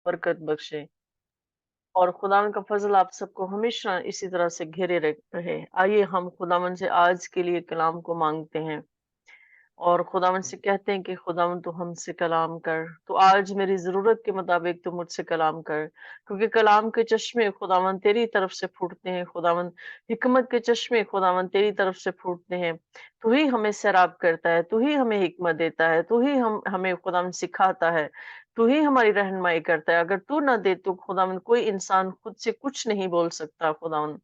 برکت بخشے، اور خداوند کا فضل آپ سب کو ہمیشہ اسی طرح سے گھیرے رہے۔ آئیے ہم خداوند سے آج کے لیے کلام کو مانگتے ہیں، اور خداوند سے کہتے ہیں کہ خداوند تو ہم سے کلام کر، تو آج میری ضرورت کے مطابق تو مجھ سے کلام کر، کیونکہ کلام کے چشمے خداوند تیری طرف سے پھوٹتے ہیں، خداوند حکمت کے چشمے خداوند تیری طرف سے پھوٹتے ہیں۔ تو ہی ہمیں سیراب کرتا ہے، تو ہی ہمیں حکمت دیتا ہے، تو ہی ہمیں خداوند سکھاتا ہے، تو ہی ہماری رہنمائی کرتا ہے۔ اگر تو نہ دے تو خداوند کوئی انسان خود سے کچھ نہیں بول سکتا۔ خداوند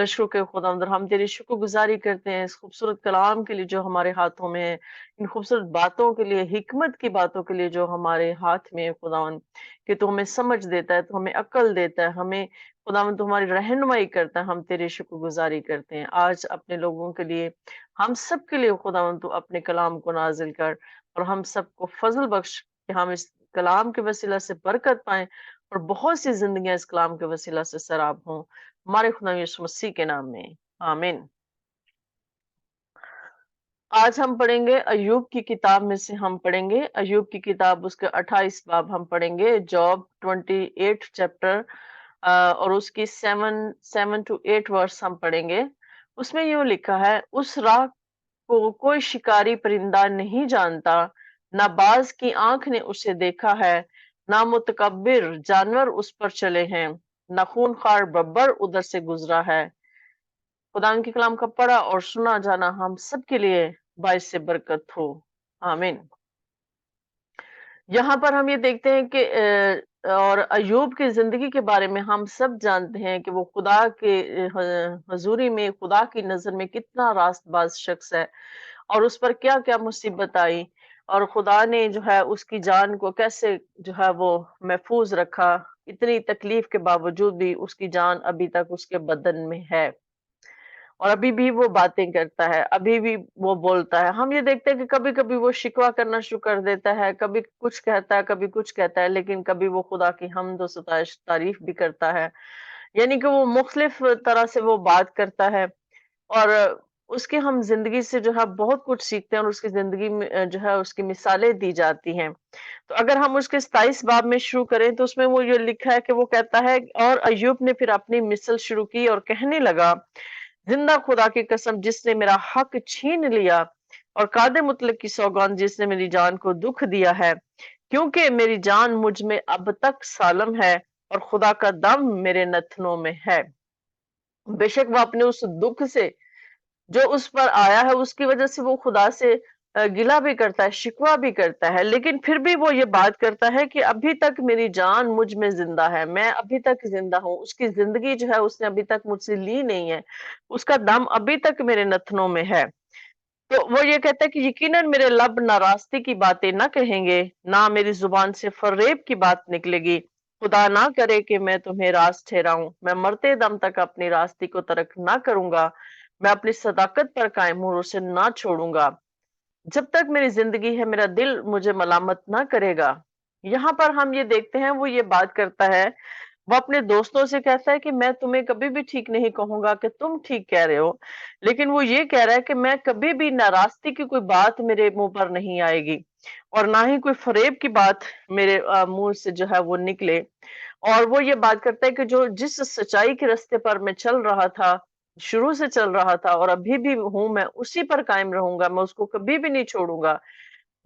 رشکو کے خداوند، اور ہم تیری شکر گزاری کرتے ہیں اس خوبصورت کلام کے لیے جو ہمارے ہاتھوں میں ہے، ان خوبصورت باتوں کے لیے، حکمت کی باتوں کے لیے جو ہمارے ہاتھ میں ہے خداوند، کہ تو ہمیں سمجھ دیتا ہے، تو ہمیں عقل دیتا ہے، ہمیں خداوند تو ہماری رہنمائی کرتا ہے۔ ہم تیری شکر گزاری کرتے ہیں آج اپنے لوگوں کے لیے، ہم سب کے لیے خداوند تو اپنے کلام کو نازل کر، اور ہم سب کو فضل بخش کہ ہم اس کلام کے وسیلہ سے برکت پائیں، اور بہت سی زندگیاں اس کلام کے وسیلہ سے سراب ہوں، ہمارے خدا یسوع مسیح کے نام میں، آمین۔ آج ہم پڑھیں گے ایوب کی کتاب میں سے، ہم پڑھیں گے ایوب کی کتاب، اس کے 28 باب ہم پڑھیں گے، جاب 28 چیپٹر، اور اس کی 7 to 8 ورس ہم پڑھیں گے۔ اس میں یوں لکھا ہے، اس راہ کو کوئی شکاری پرندہ نہیں جانتا، نہ باز کی آنکھ نے اسے دیکھا ہے، نہ متکبر جانور اس پر چلے ہیں، نہ خونخوار ببر ادھر سے گزرا ہے۔ خدا کے کلام کا پڑھا اور سنا جانا ہم سب کے لیے باعث سے برکت ہو، آمین۔ یہاں پر ہم یہ دیکھتے ہیں کہ اور ایوب کی زندگی کے بارے میں ہم سب جانتے ہیں کہ وہ خدا کے حضوری میں، خدا کی نظر میں کتنا راست باز شخص ہے، اور اس پر کیا کیا مصیبت آئی، اور خدا نے جو ہے اس کی جان کو کیسے جو ہے وہ محفوظ رکھا۔ اتنی تکلیف کے باوجود بھی اس کی جان ابھی تک اس کے بدن میں ہے، اور ابھی بھی وہ باتیں کرتا ہے، ابھی بھی وہ بولتا ہے۔ ہم یہ دیکھتے ہیں کہ کبھی کبھی وہ شکوہ کرنا شروع کر دیتا ہے، کبھی کچھ کہتا ہے، کبھی کچھ کہتا ہے، لیکن کبھی وہ خدا کی حمد و ستائش تعریف بھی کرتا ہے، یعنی کہ وہ مختلف طرح سے وہ بات کرتا ہے، اور اس کی ہم زندگی سے جو ہے بہت کچھ سیکھتے ہیں، اور اس کی زندگی میں جو ہے اس کی مثالیں دی جاتی ہیں۔ تو اگر ہم اس کے 27 باب میں شروع کریں تو اس میں وہ یہ لکھا ہے کہ وہ کہتا ہے، اور ایوب نے پھر اپنی مثل شروع کی اور کہنے لگا، زندہ خدا کی قسم جس نے میرا حق چھین لیا، اور قادر مطلق کی سوگند جس نے میری جان کو دکھ دیا ہے، کیونکہ میری جان مجھ میں اب تک سالم ہے، اور خدا کا دم میرے نتنوں میں ہے۔ بے شک وہ اپنے اس دکھ سے جو اس پر آیا ہے اس کی وجہ سے وہ خدا سے گلہ بھی کرتا ہے، شکوہ بھی کرتا ہے، لیکن پھر بھی وہ یہ بات کرتا ہے کہ ابھی تک میری جان مجھ میں زندہ ہے، میں ابھی تک زندہ ہوں، اس کی زندگی جو ہے اس نے ابھی تک مجھ سے لی نہیں ہے، اس کا دم ابھی تک میرے نتنوں میں ہے۔ تو وہ یہ کہتا ہے کہ یقیناً میرے لب نہ راستے کی باتیں نہ کہیں گے، نہ میری زبان سے فریب کی بات نکلے گی۔ خدا نہ کرے کہ میں تمہیں راست ٹھہراؤں، میں مرتے دم تک اپنی راستے کو ترک نہ کروں گا، میں اپنی صداقت پر قائم ہوں، اسے نہ چھوڑوں گا۔ جب تک میری زندگی ہے میرا دل مجھے ملامت نہ کرے گا۔ یہاں پر ہم یہ دیکھتے ہیں وہ یہ بات کرتا ہے، وہ اپنے دوستوں سے کہتا ہے کہ میں تمہیں کبھی بھی ٹھیک نہیں کہوں گا کہ تم ٹھیک کہہ رہے ہو، لیکن وہ یہ کہہ رہا ہے کہ میں کبھی بھی ناراستی کی کوئی بات میرے منہ پر نہیں آئے گی، اور نہ ہی کوئی فریب کی بات میرے منہ سے جو ہے وہ نکلے۔ اور وہ یہ بات کرتا ہے کہ جو جس سچائی کے راستے پر میں چل رہا تھا، شروع سے چل رہا تھا اور ابھی بھی ہوں، میں اسی پر قائم رہوں گا، میں اس کو کبھی بھی نہیں چھوڑوں گا۔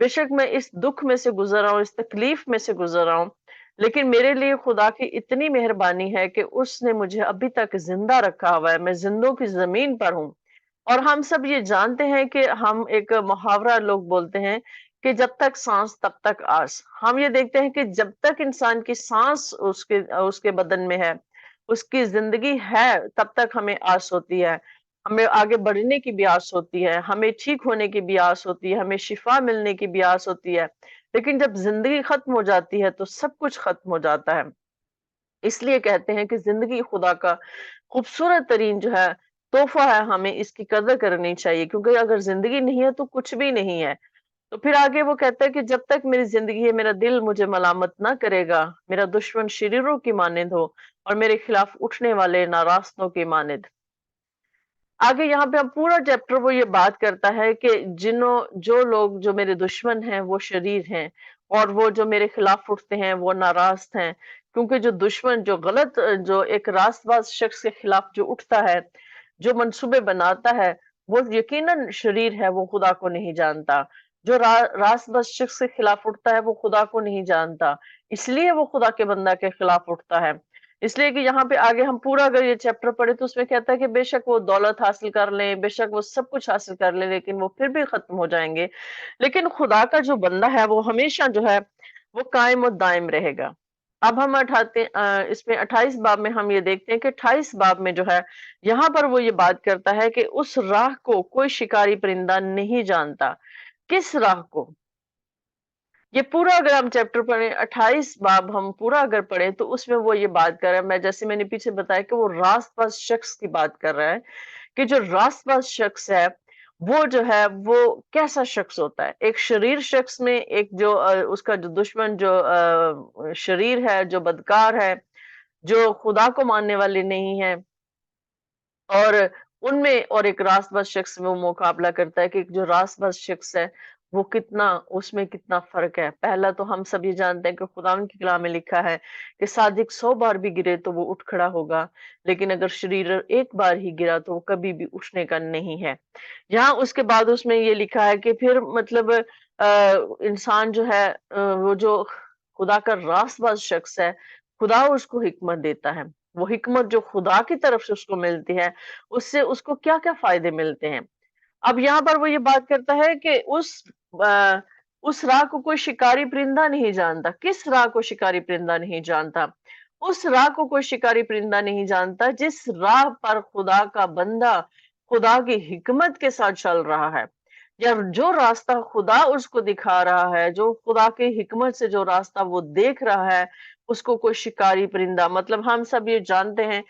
بے شک میں اس دکھ میں سے گزر رہا ہوں، اس تکلیف میں سے گزر رہا ہوں، لیکن میرے لیے خدا کی اتنی مہربانی ہے کہ اس نے مجھے ابھی تک زندہ رکھا ہوا ہے، میں زندوں کی زمین پر ہوں۔ اور ہم سب یہ جانتے ہیں کہ ہم ایک محاورہ لوگ بولتے ہیں کہ جب تک سانس تب تک آس۔ ہم یہ دیکھتے ہیں کہ جب تک انسان کی سانس اس کے بدن میں ہے، اس کی زندگی ہے، تب تک ہمیں آس ہوتی ہے، ہمیں آگے بڑھنے کی بھی آس ہوتی ہے، ہمیں ٹھیک ہونے کی بھی آس ہوتی ہے، ہمیں شفا ملنے کی بھی آس ہوتی ہے، لیکن جب زندگی ختم ہو جاتی ہے تو سب کچھ ختم ہو جاتا ہے۔ اس لیے کہتے ہیں کہ زندگی خدا کا خوبصورت ترین جو ہے تحفہ ہے، ہمیں اس کی قدر کرنی چاہیے، کیونکہ اگر زندگی نہیں ہے تو کچھ بھی نہیں ہے۔ تو پھر آگے وہ کہتا ہے کہ جب تک میری زندگی ہے میرا دل مجھے ملامت نہ کرے گا، میرا دشمن شریروں کی مانند ہو، اور میرے خلاف اٹھنے والے ناراستوں کی مانند۔ آگے یہاں پہ ہم پورا چیپٹر وہ یہ بات کرتا ہے کہ جو لوگ جو میرے دشمن ہیں وہ شریر ہیں، اور وہ جو میرے خلاف اٹھتے ہیں وہ ناراض ہیں، کیونکہ جو دشمن جو غلط جو ایک راست باز شخص کے خلاف جو اٹھتا ہے، جو منصوبے بناتا ہے، وہ یقیناً شریر ہے، وہ خدا کو نہیں جانتا۔ جو راست باز شخص کے خلاف اٹھتا ہے وہ خدا کو نہیں جانتا، اس لیے وہ خدا کے بندہ کے خلاف اٹھتا ہے۔ اس لیے کہ یہاں پہ آگے ہم پورا اگر یہ چیپٹر پڑھے تو اس میں کہتا ہے کہ بے شک وہ دولت حاصل کر لیں، بے شک وہ سب کچھ حاصل کر لیں، لیکن وہ پھر بھی ختم ہو جائیں گے۔ لیکن خدا کا جو بندہ ہے وہ ہمیشہ جو ہے وہ قائم و دائم رہے گا۔ اب ہم اس میں 28 باب میں ہم یہ دیکھتے ہیں کہ 28 باب میں جو ہے یہاں پر وہ یہ بات کرتا ہے کہ اس راہ کو کوئی شکاری پرندہ نہیں جانتا۔ کس راہ کو؟ یہ پورا اگر ہم چیپٹر پڑھیں 28 باب ہم پورا اگر پڑھیں تو اس میں وہ یہ بات کر رہا ہے، جیسے میں نے پیچھے بتایا کہ وہ راست باز شخص کی بات کر رہا ہے کہ جو راست باز شخص ہے وہ جو ہے وہ کیسا شخص ہوتا ہے۔ ایک شریر شخص میں ایک جو اس کا جو دشمن جو شریر ہے، جو بدکار ہے، جو خدا کو ماننے والے نہیں ہیں، اور ان میں اور ایک راست باز شخص میں وہ مقابلہ کرتا ہے کہ جو راست باز شخص ہے وہ کتنا اس میں کتنا فرق ہے۔ پہلا تو ہم سب یہ جانتے ہیں کہ خداوند کی کلام میں لکھا ہے کہ صادق 100 بار بھی گرے تو وہ اٹھ کھڑا ہوگا، لیکن اگر شریر ایک بار ہی گرا تو وہ کبھی بھی اٹھنے کا نہیں ہے۔ یہاں اس کے بعد اس میں یہ لکھا ہے کہ پھر مطلب انسان جو ہے وہ جو خدا کا راست باز شخص ہے، خدا اس کو حکمت دیتا ہے۔ وہ حکمت جو خدا کی طرف سے اس کو ملتی ہے، اس سے اس کو کیا کیا فائدے ملتے ہیں۔ اب یہاں پر وہ یہ بات کرتا ہے کہ اس راہ کو کوئی شکاری پرندہ نہیں جانتا۔ کس راہ کو شکاری پرندہ نہیں جانتا؟ اس راہ کو کوئی شکاری پرندہ نہیں جانتا جس راہ پر خدا کا بندہ خدا کی حکمت کے ساتھ چل رہا ہے، یا جو راستہ خدا اس کو دکھا رہا ہے، جو خدا کی حکمت سے جو راستہ وہ دیکھ رہا ہے، اس کو کوئی شکاری پرندہ، مطلب ہم سب یہ جانتے ہیں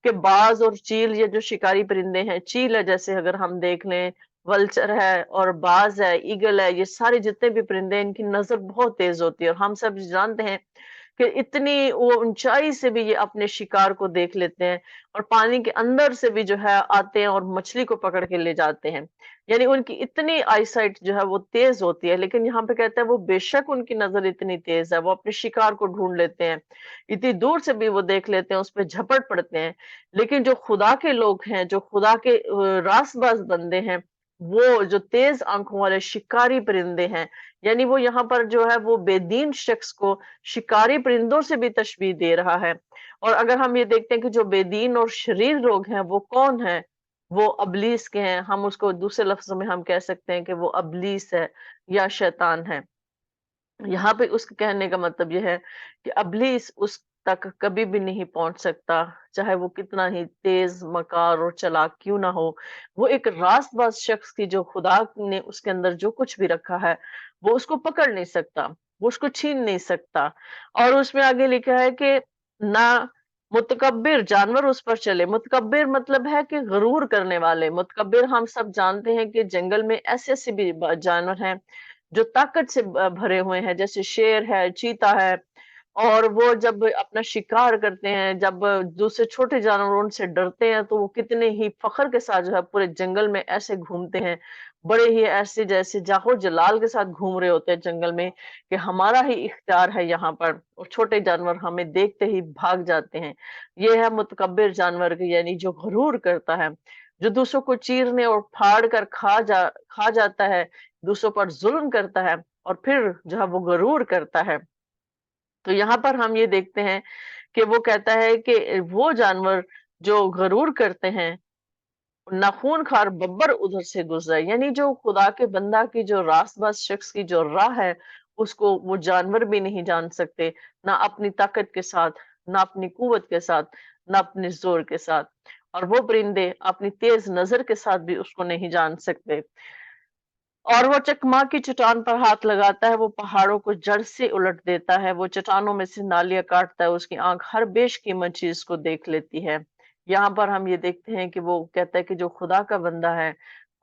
کہ باز اور چیل یہ جو شکاری پرندے ہیں، چیل ہے جیسے اگر ہم دیکھ لیں، ولچر ہے اور باز ہے، ایگل ہے، یہ سارے جتنے بھی پرندے ہیں ان کی نظر بہت تیز ہوتی ہے، اور ہم سب جانتے ہیں کہ اتنی وہ اونچائی سے بھی یہ اپنے شکار کو دیکھ لیتے ہیں، اور پانی کے اندر سے بھی جو ہے آتے ہیں اور مچھلی کو پکڑ کے لے جاتے ہیں۔ یعنی ان کی اتنی آئی سائٹ جو ہے وہ تیز ہوتی ہے، لیکن یہاں پہ کہتا ہے وہ بے شک ان کی نظر اتنی تیز ہے، وہ اپنے شکار کو ڈھونڈ لیتے ہیں، اتنی دور سے بھی وہ دیکھ لیتے ہیں، اس پہ جھپٹ پڑتے ہیں۔ لیکن جو خدا کے لوگ ہیں، جو خدا کے راست باز بندے ہیں، وہ جو تیز آنکھوں والے شکاری پرندے ہیں، یعنی وہ یہاں پر جو ہے وہ بے دین شخص کو شکاری پرندوں سے بھی تشبیہ دے رہا ہے۔ اور اگر ہم یہ دیکھتے ہیں کہ جو بے دین اور شریر لوگ ہیں وہ کون ہیں؟ وہ ابلیس کے ہیں۔ ہم اس کو دوسرے لفظوں میں ہم کہہ سکتے ہیں کہ وہ ابلیس ہے یا شیطان ہے۔ یہاں پہ اس کے کہنے کا مطلب یہ ہے کہ ابلیس اس تک کبھی بھی نہیں پہنچ سکتا، چاہے وہ کتنا ہی تیز مکار اور چلاک کیوں نہ ہو۔ وہ ایک راست باز شخص کی جو خدا نے اس کے اندر جو کچھ بھی رکھا ہے وہ اس کو پکڑ نہیں سکتا، وہ اس کو چھین نہیں سکتا۔ اور اس میں آگے لکھا ہے کہ نہ متکبر جانور اس پر چلے۔ متکبر مطلب ہے کہ غرور کرنے والے۔ متکبر ہم سب جانتے ہیں کہ جنگل میں ایسے ایسے بھی جانور ہیں جو طاقت سے بھرے ہوئے ہیں، جیسے شیر ہے، چیتا ہے، اور وہ جب اپنا شکار کرتے ہیں، جب دوسرے چھوٹے جانوروں سے ڈرتے ہیں تو وہ کتنے ہی فخر کے ساتھ جو ہے پورے جنگل میں ایسے گھومتے ہیں، بڑے ہی ایسے جیسے جاہو جلال کے ساتھ گھوم رہے ہوتے ہیں جنگل میں کہ ہمارا ہی اختیار ہے یہاں پر، اور چھوٹے جانور ہمیں دیکھتے ہی بھاگ جاتے ہیں۔ یہ ہے متکبر جانور کی، یعنی جو غرور کرتا ہے، جو دوسروں کو چیرنے اور پھاڑ کر کھا جاتا ہے، دوسروں پر ظلم کرتا ہے، اور پھر جو ہے وہ غرور کرتا ہے۔ تو یہاں پر ہم یہ دیکھتے ہیں کہ وہ کہتا ہے کہ وہ جانور جو غرور کرتے ہیں، ناخون خار ببر ادھر سے گزرا، یعنی جو خدا کے بندہ کی جو راست باز شخص کی جو راہ ہے اس کو وہ جانور بھی نہیں جان سکتے، نہ اپنی طاقت کے ساتھ، نہ اپنی قوت کے ساتھ، نہ اپنے زور کے ساتھ، اور وہ پرندے اپنی تیز نظر کے ساتھ بھی اس کو نہیں جان سکتے۔ اور وہ چکما کی چٹان پر ہاتھ لگاتا ہے، وہ پہاڑوں کو جڑ سے الٹ دیتا ہے، وہ چٹانوں میں سے نالیاں کاٹتا ہے، اس کی آنکھ ہر بیش قیمت چیز کو دیکھ لیتی ہے۔ یہاں پر ہم یہ دیکھتے ہیں کہ وہ کہتا ہے کہ جو خدا کا بندہ ہے،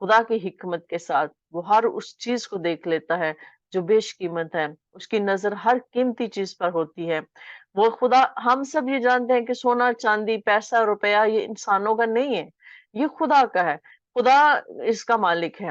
خدا کی حکمت کے ساتھ وہ ہر اس چیز کو دیکھ لیتا ہے جو بیش قیمت ہے، اس کی نظر ہر قیمتی چیز پر ہوتی ہے۔ وہ خدا، ہم سب یہ جانتے ہیں کہ سونا چاندی پیسہ روپیہ یہ انسانوں کا نہیں ہے، یہ خدا کا ہے، خدا اس کا مالک ہے۔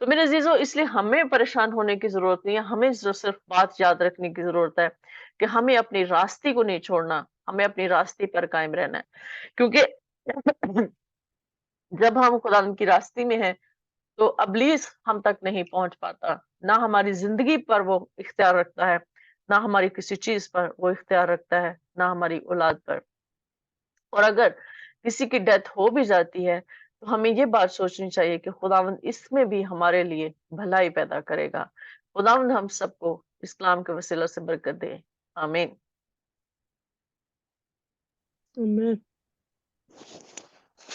تو میرے عزیزوں، اس لیے ہمیں پریشان ہونے کی ضرورت نہیں ہے، ہمیں صرف بات یاد رکھنے کی ضرورت ہے کہ ہمیں اپنی راستے کو نہیں چھوڑنا، ہمیں اپنی راستے پر قائم رہنا ہے، کیونکہ جب ہم خدا کی راستے میں ہیں تو ابلیس ہم تک نہیں پہنچ پاتا، نہ ہماری زندگی پر وہ اختیار رکھتا ہے، نہ ہماری کسی چیز پر وہ اختیار رکھتا ہے، نہ ہماری اولاد پر۔ اور اگر کسی کی ڈیتھ ہو بھی جاتی ہے تو ہمیں یہ بات سوچنی چاہیے کہ خداوند اس میں بھی ہمارے لیے بھلائی پیدا کرے گا۔ خداوند ہم سب کو اسلام کے وسیلہ سے برکت دے، آمین۔ آمین۔